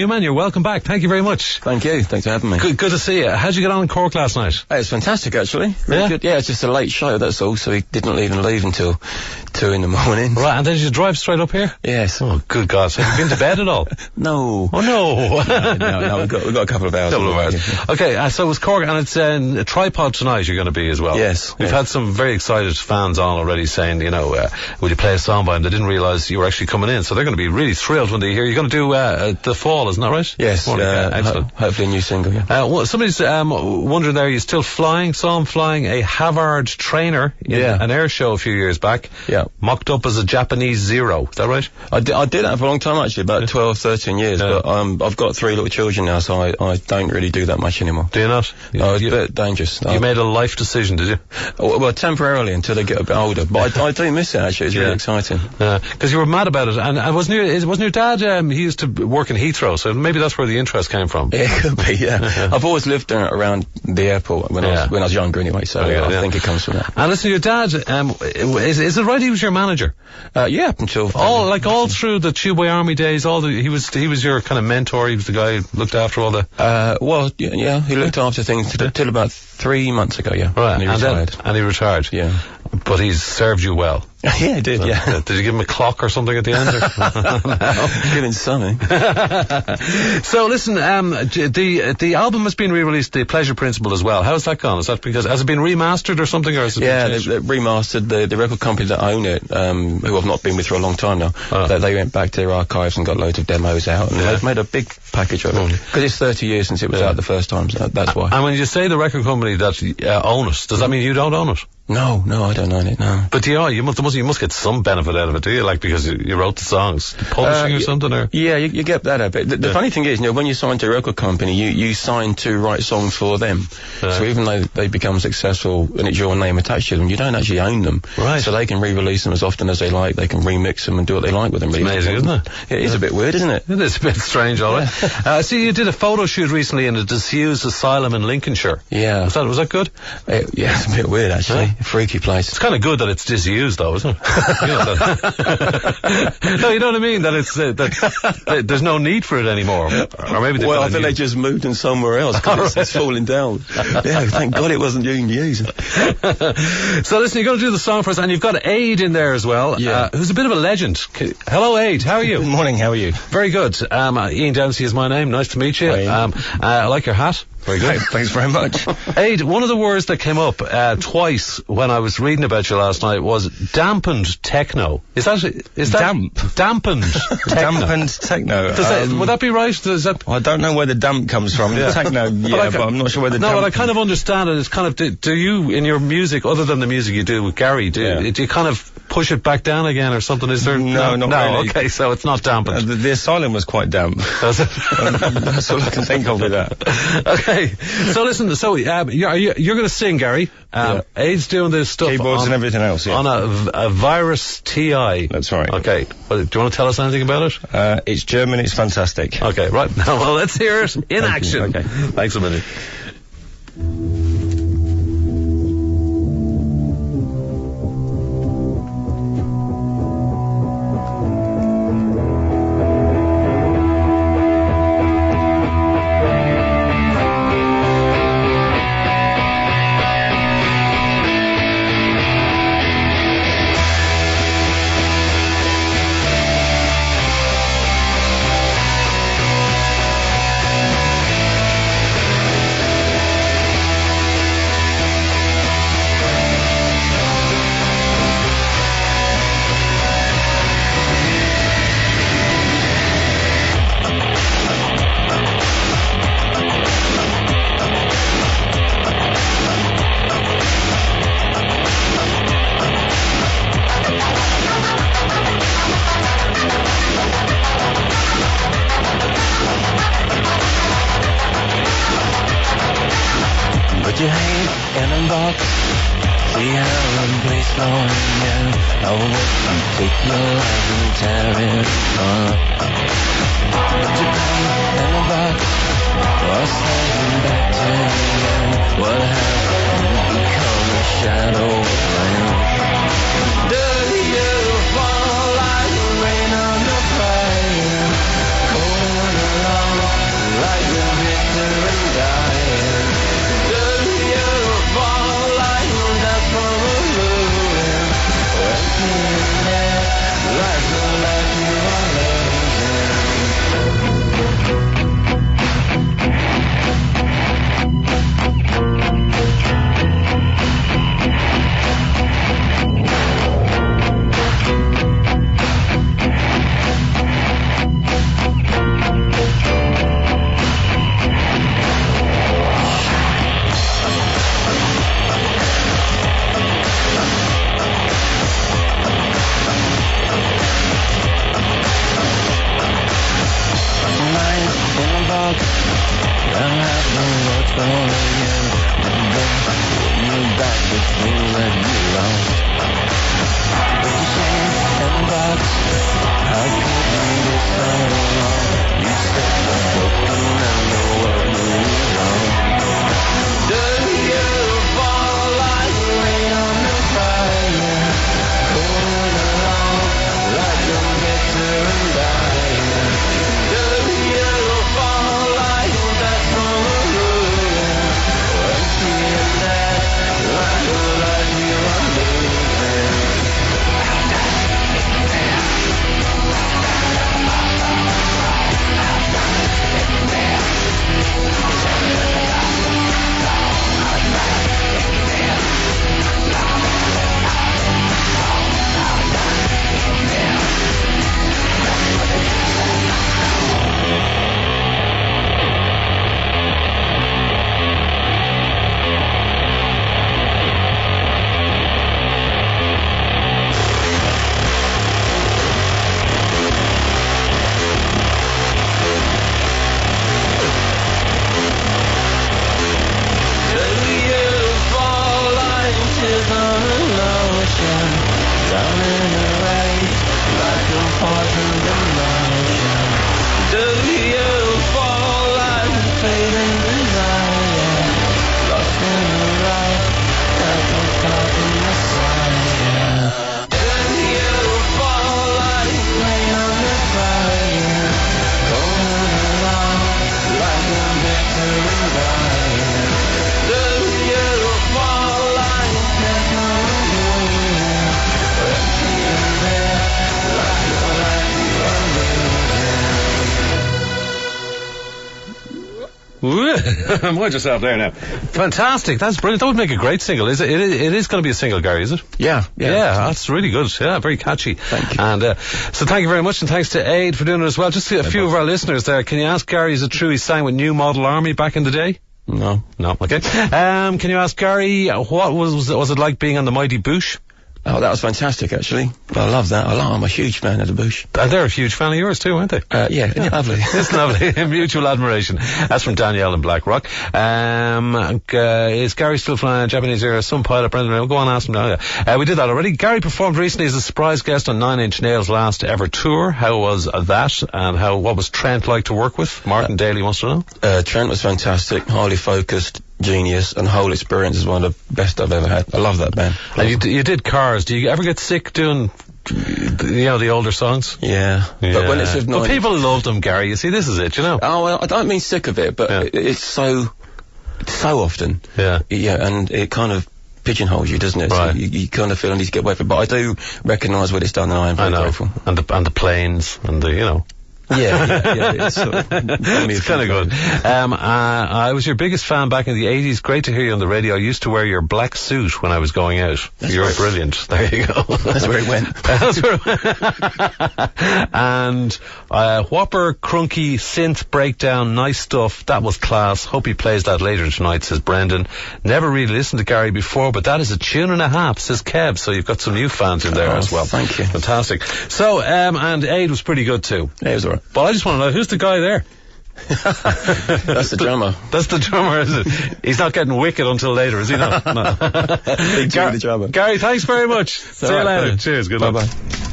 Numan, you're welcome back. Thank you very much. Thank you. Thanks for having me. Good to see you. How'd you get on in Cork last night? Hey, it's fantastic, actually. Really good. Yeah, it's just a late show, that's all, so we didn't even leave until 2 in the morning. Right, and then did you drive straight up here? Yes. Oh, good God. Have you been to bed at all? No. Oh, no. no, we've got a couple of hours. Okay, so it's Cork, and it's a tripod tonight you're going to be as well. Yes. We've had some very excited fans on already saying, will you play a song by them? They didn't realise you were actually coming in, so they're going to be really thrilled when they hear you're going to do The Fall, isn't that right? Yes. Excellent. Hopefully a new single, yeah. Well, somebody's wondering there, you're still flying? Saw him flying a Havard trainer in an air show a few years back. Yeah. Mocked up as a Japanese Zero. Is that right? I did that for a long time, actually, about 12, 13 years, but I've got 3 little children now, so I don't really do that much anymore. Do you not? No, it's a bit dangerous. You made a life decision, did you? Well, temporarily, until they get a bit older, but I do miss it, actually. It's really exciting. Because you were mad about it, and wasn't your dad, he used to work in Heathrow, so maybe that's where the interest came from. Yeah, it could be, yeah. I've always lived around the airport when I was younger anyway, so I think it comes from that. And listen, your dad, is it right he was your manager? Yeah, up until... all through the Tubeway Army days, he was your kind of mentor, he was the guy who looked after all the... he looked after things till about 3 months ago, yeah. Right, and he retired. And he retired. Yeah. But he's served you well. Yeah, he did, yeah. Did you give him a clock or something at the end? No. Giving something. So listen, the album has been re-released, The Pleasure Principle, as well. How's that gone? Is that because, has it been remastered or something? Or has it been they remastered. The record company that own it, who I've not been with for a long time now, they went back to their archives and got loads of demos out, and they've made a big package of it. Because it's 30 years since it was out the first time, so that's why. And when you say the record company that own it, does that mean you don't own it? No, I don't own it, no. But you must get some benefit out of it, do you? Like, because you wrote the songs, publishing or something, or? Yeah, you get that a bit. The funny thing is, when you sign to a record company, you sign to write songs for them. So even though they become successful and it's your name attached to them, you don't actually own them. Right. So they can re-release them as often as they like. They can remix them and do what they like with them. It's amazing, isn't it? It is a bit weird, isn't it? It is a bit strange, all right. See, you did a photo shoot recently in a disused asylum in Lincolnshire. Yeah. Was that good? Yeah, it's a bit weird, actually. A freaky place. It's kind of good that it's disused, though, isn't it? No, you know what I mean? That it's that there's no need for it anymore, or maybe I think they just moved them somewhere else because it's falling down. Yeah, thank God it wasn't being used. So listen, you're going to do the song for us, and you've got Aid in there as well. Yeah. Who's a bit of a legend. Hello, Aid. How are you? Good morning. How are you? Very good. Ian Dempsey is my name. Nice to meet you. I like your hat. Very good. Thanks very much. Aid, one of the words that came up twice when I was reading about you last night was dampened techno. Is that dampened techno? Dampened techno. Would that be right? I don't know where the damp comes from. Techno, but I'm not sure where the damp... No, but I kind of understand it. It's kind of, do you, in your music, other than the music you do with Gary, do you kind of push it back down again or something? Is there... No, not really. Okay, so it's not dampened. The asylum was quite damp. That's all I can think of with that. Okay. So listen, you're going to sing, Gary. Aid's doing this stuff. Keyboards and everything else, on a Virus TI. That's right. Okay. Well, do you want to tell us anything about it? It's German, it's fantastic. Okay, right. Now, well, let's hear it in action. Okay. Thanks a minute. your hand in a box. See how I'm placed on you. I'll let you take your life and tear it apart. Put your hand in a box. What's heading back to you? What happened? You become a shadow around. Do you fall like rain on the fire? Cold and alone. Mind yourself there now. Fantastic. That's brilliant. That would make a great single. It is going to be a single, Gary, is it? Yeah. That's really good. Yeah, very catchy. Thank you. And so thank you very much, and thanks to Aid for doing it as well. Just a few of our listeners there. Can you ask Gary, is it true he sang with New Model Army back in the day? No. Okay. Can you ask Gary, what was it like being on the Mighty Boosh? Oh, that was fantastic, actually. I love that. I'm a huge fan of the Bush. And they're a huge fan of yours too, aren't they? Yeah, lovely. It's lovely. Mutual admiration. That's from Danielle in Blackrock. Is Gary still flying Japanese Air? Some pilot, Brendan? Go on, ask him now. We did that already. Gary performed recently as a surprise guest on 9 Inch Nails' last ever tour. How was that? And what was Trent like to work with? Martin Daly wants to know. Trent was fantastic, highly focused, genius, and the whole experience is one of the best I've ever had. I love that band. And you did Cars. Do you ever get sick doing, the older songs? Yeah. But when it's with But people loved them, Gary. You see, this is it, Oh, well, I don't mean sick of it, but it's so often. Yeah. Yeah, and it kind of pigeonholes you, doesn't it? Right. So you kind of feel I need to get away from it. But I do recognise what it's done, and I am very grateful. And the planes, and the, Yeah, it's sort of, it's kind of good. I was your biggest fan back in the 80s. Great to hear you on the radio. I used to wear your black suit when I was going out. You're brilliant. There you go. That's where it went. That's where it went. And whopper, crunky, synth breakdown, nice stuff. That was class. Hope he plays that later tonight, says Brendan. Never really listened to Gary before, but that is a tune and a half, says Kev. So you've got some new fans in there as well. Thank you. Fantastic. So, and Aid was pretty good too. Yeah, it was alright. But I just want to know, who's the guy there? That's the drummer. That's the drummer, is it? He's not getting wicked until later, is he? No. Big the drummer. Gary, thanks very much. See you later. Cheers. Good luck. Bye-bye.